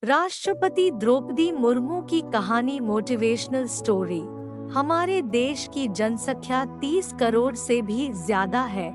राष्ट्रपति द्रौपदी मुर्मू की कहानी मोटिवेशनल स्टोरी। हमारे देश की जनसंख्या 30 करोड़ से भी ज्यादा है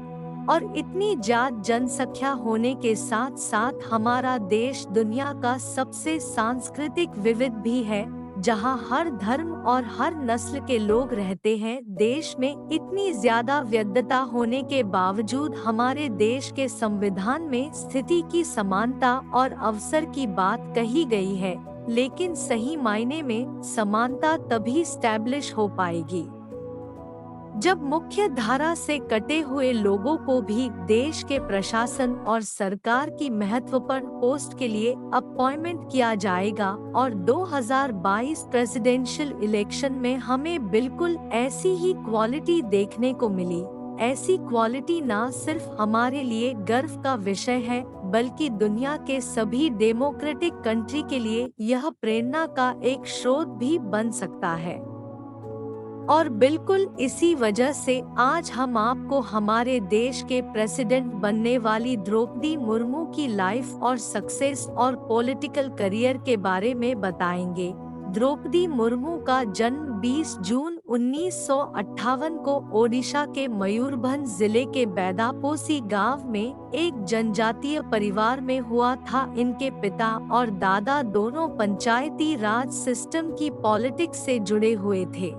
और इतनी ज्यादा जनसंख्या होने के साथ साथ हमारा देश दुनिया का सबसे सांस्कृतिक विविध भी है, जहां हर धर्म और हर नस्ल के लोग रहते हैं। देश में इतनी ज्यादा विविधता होने के बावजूद हमारे देश के संविधान में स्थिति की समानता और अवसर की बात कही गई है, लेकिन सही मायने में समानता तभी स्टैब्लिश हो पाएगी जब मुख्य धारा से कटे हुए लोगों को भी देश के प्रशासन और सरकार की महत्वपूर्ण पोस्ट के लिए अपॉइंटमेंट किया जाएगा। और 2022 प्रेसिडेंशियल इलेक्शन में हमें बिल्कुल ऐसी ही क्वालिटी देखने को मिली। ऐसी क्वालिटी न सिर्फ हमारे लिए गर्व का विषय है, बल्कि दुनिया के सभी डेमोक्रेटिक कंट्री के लिए यह प्रेरणा का एक स्रोत भी बन सकता है। और बिल्कुल इसी वजह से आज हम आपको हमारे देश के प्रेसिडेंट बनने वाली द्रौपदी मुर्मू की लाइफ और सक्सेस और पॉलिटिकल करियर के बारे में बताएंगे। द्रौपदी मुर्मू का जन्म 20 जून 1958 को ओडिशा के मयूरभंज जिले के बैदापोसी गांव में एक जनजातीय परिवार में हुआ था। इनके पिता और दादा दोनों पंचायती राज सिस्टम की पॉलिटिक्स से जुड़े हुए थे।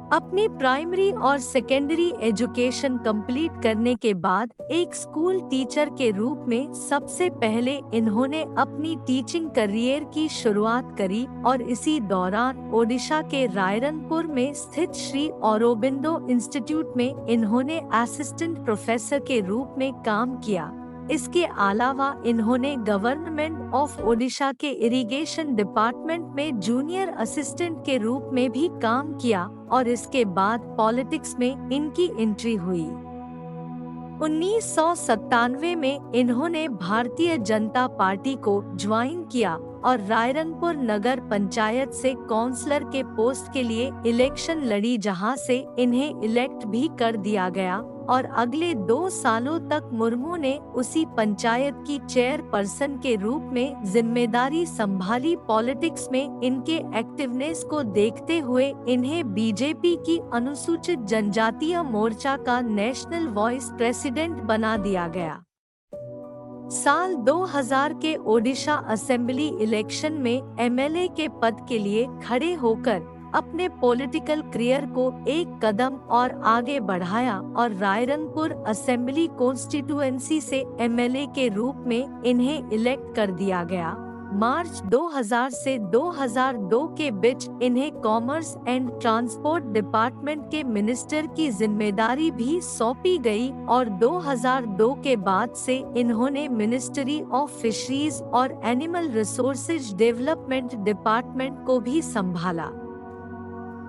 अपनी प्राइमरी और सेकेंडरी एजुकेशन कंप्लीट करने के बाद एक स्कूल टीचर के रूप में सबसे पहले इन्होंने अपनी टीचिंग करियर की शुरुआत करी और इसी दौरान ओडिशा के रायरनपुर में स्थित श्री औरोबिंदो इंस्टीट्यूट में इन्होंने असिस्टेंट प्रोफेसर के रूप में काम किया। इसके अलावा इन्होंने गवर्नमेंट ऑफ ओडिशा के इरिगेशन डिपार्टमेंट में जूनियर असिस्टेंट के रूप में भी काम किया और इसके बाद पॉलिटिक्स में इनकी एंट्री हुई। 1997 में इन्होंने भारतीय जनता पार्टी को ज्वाइन किया और रायरनपुर नगर पंचायत से काउंसलर के पोस्ट के लिए इलेक्शन लड़ी, जहां से इन्हें इलेक्ट भी कर दिया गया और अगले 2 सालों तक मुर्मू ने उसी पंचायत की चेयरपर्सन के रूप में जिम्मेदारी संभाली। पॉलिटिक्स में इनके एक्टिवनेस को देखते हुए इन्हें बीजेपी की अनुसूचित जनजातीय मोर्चा का नेशनल वॉइस प्रेसिडेंट बना दिया गया। साल 2000 के ओडिशा असेंबली इलेक्शन में एमएलए के पद के लिए खड़े होकर अपने पॉलिटिकल करियर को एक कदम और आगे बढ़ाया और रायरनपुर असेंबली कॉन्स्टिट्यूएंसी से एमएलए के रूप में इन्हें इलेक्ट कर दिया गया। मार्च 2000 से 2002 के बीच इन्हें कॉमर्स एंड ट्रांसपोर्ट डिपार्टमेंट के मिनिस्टर की जिम्मेदारी भी सौंपी गई और 2002 के बाद से इन्होंने मिनिस्ट्री ऑफ फिशरीज और एनिमल रिसोर्सेज डेवलपमेंट डिपार्टमेंट को भी संभाला।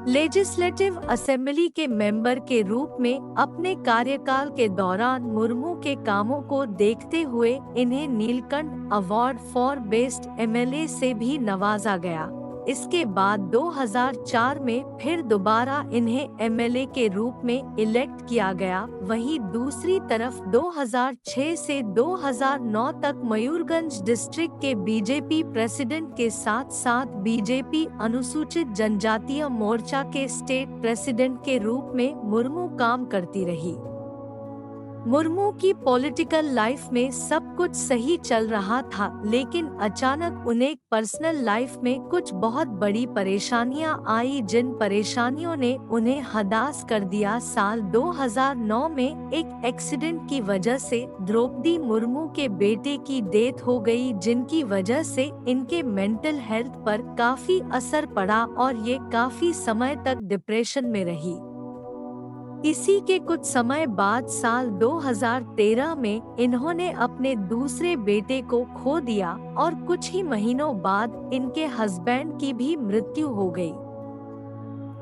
लेजिस्लेटिव असेंबली के मेंबर के रूप में अपने कार्यकाल के दौरान मुर्मू के कामों को देखते हुए इन्हें Neelkanth award for best MLA से भी नवाजा गया। इसके बाद 2004 में फिर दोबारा इन्हें एमएलए के रूप में इलेक्ट किया गया। वहीं दूसरी तरफ 2006 से 2009 तक मयूरगंज डिस्ट्रिक्ट के बीजेपी प्रेसिडेंट के साथ साथ बीजेपी अनुसूचित जनजातीय मोर्चा के स्टेट प्रेसिडेंट के रूप में मुर्मू काम करती रही। मुर्मू की पॉलिटिकल लाइफ में सब कुछ सही चल रहा था, लेकिन अचानक उन्हें पर्सनल लाइफ में कुछ बहुत बड़ी परेशानियां आई, जिन परेशानियों ने उन्हें हताश कर दिया। साल 2009 में एक एक्सीडेंट की वजह से द्रौपदी मुर्मू के बेटे की डेथ हो गई, जिनकी वजह से इनके मेंटल हेल्थ पर काफी असर पड़ा और ये काफी समय तक डिप्रेशन में रही। इसी के कुछ समय बाद साल 2013 में इन्होंने अपने दूसरे बेटे को खो दिया और कुछ ही महीनों बाद इनके हस्बैंड की भी मृत्यु हो गई।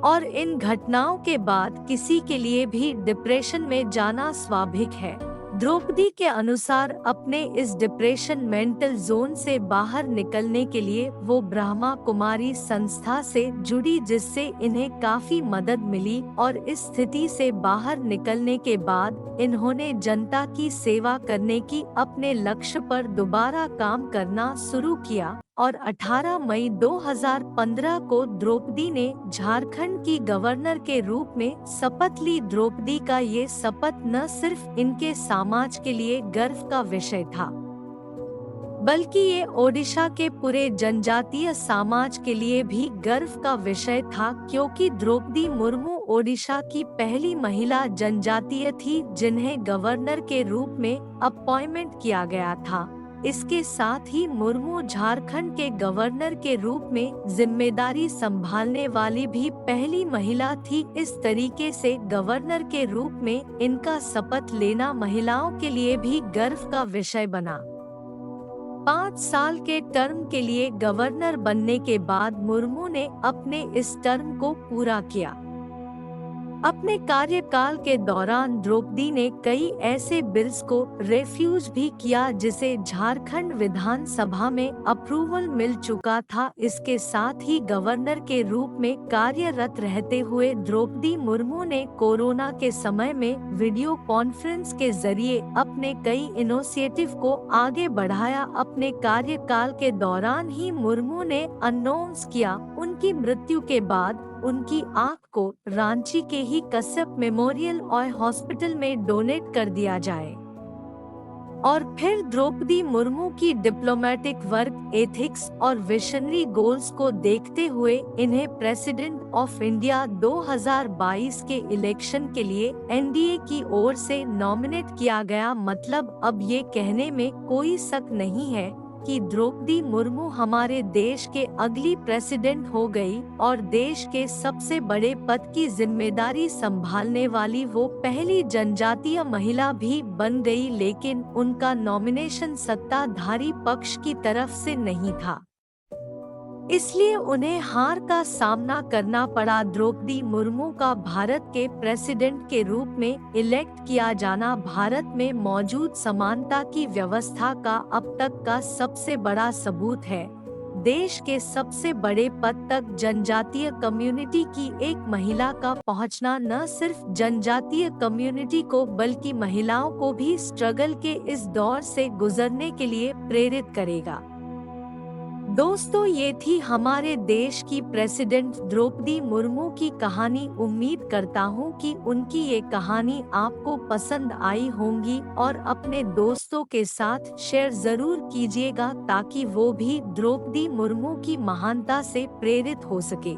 और इन घटनाओं के बाद किसी के लिए भी डिप्रेशन में जाना स्वाभाविक है। द्रौपदी के अनुसार अपने इस डिप्रेशन मेंटल जोन से बाहर निकलने के लिए वो ब्रह्मा कुमारी संस्था से जुड़ी, जिससे इन्हें काफी मदद मिली और इस स्थिति से बाहर निकलने के बाद इन्होंने जनता की सेवा करने की अपने लक्ष्य पर दोबारा काम करना शुरू किया और 18 मई 2015 को द्रौपदी ने झारखंड की गवर्नर के रूप में शपथ ली। द्रौपदी का ये शपथ न सिर्फ इनके समाज के लिए गर्व का विषय था, बल्कि ये ओडिशा के पूरे जनजातीय समाज के लिए भी गर्व का विषय था, क्योंकि द्रौपदी मुर्मू ओडिशा की पहली महिला जनजातीय थी जिन्हें गवर्नर के रूप में अपॉइंटमेंट किया गया था। इसके साथ ही मुर्मू झारखंड के गवर्नर के रूप में जिम्मेदारी संभालने वाली भी पहली महिला थी। इस तरीके से गवर्नर के रूप में इनका शपथ लेना महिलाओं के लिए भी गर्व का विषय बना। 5 साल के टर्म के लिए गवर्नर बनने के बाद मुर्मू ने अपने इस टर्म को पूरा किया। अपने कार्यकाल के दौरान द्रौपदी ने कई ऐसे बिल्स को रेफ्यूज भी किया जिसे झारखंड विधानसभा में अप्रूवल मिल चुका था। इसके साथ ही गवर्नर के रूप में कार्यरत रहते हुए द्रौपदी मुर्मू ने कोरोना के समय में वीडियो कॉन्फ्रेंस के जरिए अपने कई इनिशिएटिव को आगे बढ़ाया। अपने कार्यकाल के दौरान ही मुर्मू ने अनाउंस किया उनकी मृत्यु के बाद उनकी आंख को रांची के ही कश्यप मेमोरियल ऑय हॉस्पिटल में डोनेट कर दिया जाए। और फिर द्रौपदी मुर्मू की डिप्लोमेटिक वर्क एथिक्स और विशनरी गोल्स को देखते हुए इन्हें प्रेसिडेंट ऑफ इंडिया 2022 के इलेक्शन के लिए एनडीए की ओर से नॉमिनेट किया गया। मतलब अब ये कहने में कोई शक नहीं है कि द्रौपदी मुर्मू हमारे देश के अगली प्रेसिडेंट हो गई और देश के सबसे बड़े पद की जिम्मेदारी संभालने वाली वो पहली जनजातीय महिला भी बन गई। लेकिन उनका नॉमिनेशन सत्ताधारी पक्ष की तरफ से नहीं था, इसलिए उन्हें हार का सामना करना पड़ा। द्रौपदी मुर्मू का भारत के प्रेसिडेंट के रूप में इलेक्ट किया जाना भारत में मौजूद समानता की व्यवस्था का अब तक का सबसे बड़ा सबूत है। देश के सबसे बड़े पद तक जनजातीय कम्युनिटी की एक महिला का पहुंचना न सिर्फ जनजातीय कम्युनिटी को बल्कि महिलाओं को भी स्ट्रगल के इस दौर से गुजरने के लिए प्रेरित करेगा। दोस्तों, ये थी हमारे देश की प्रेसिडेंट द्रौपदी मुर्मू की कहानी। उम्मीद करता हूँ कि उनकी ये कहानी आपको पसंद आई होंगी और अपने दोस्तों के साथ शेयर जरूर कीजिएगा ताकि वो भी द्रौपदी मुर्मू की महानता से प्रेरित हो सके।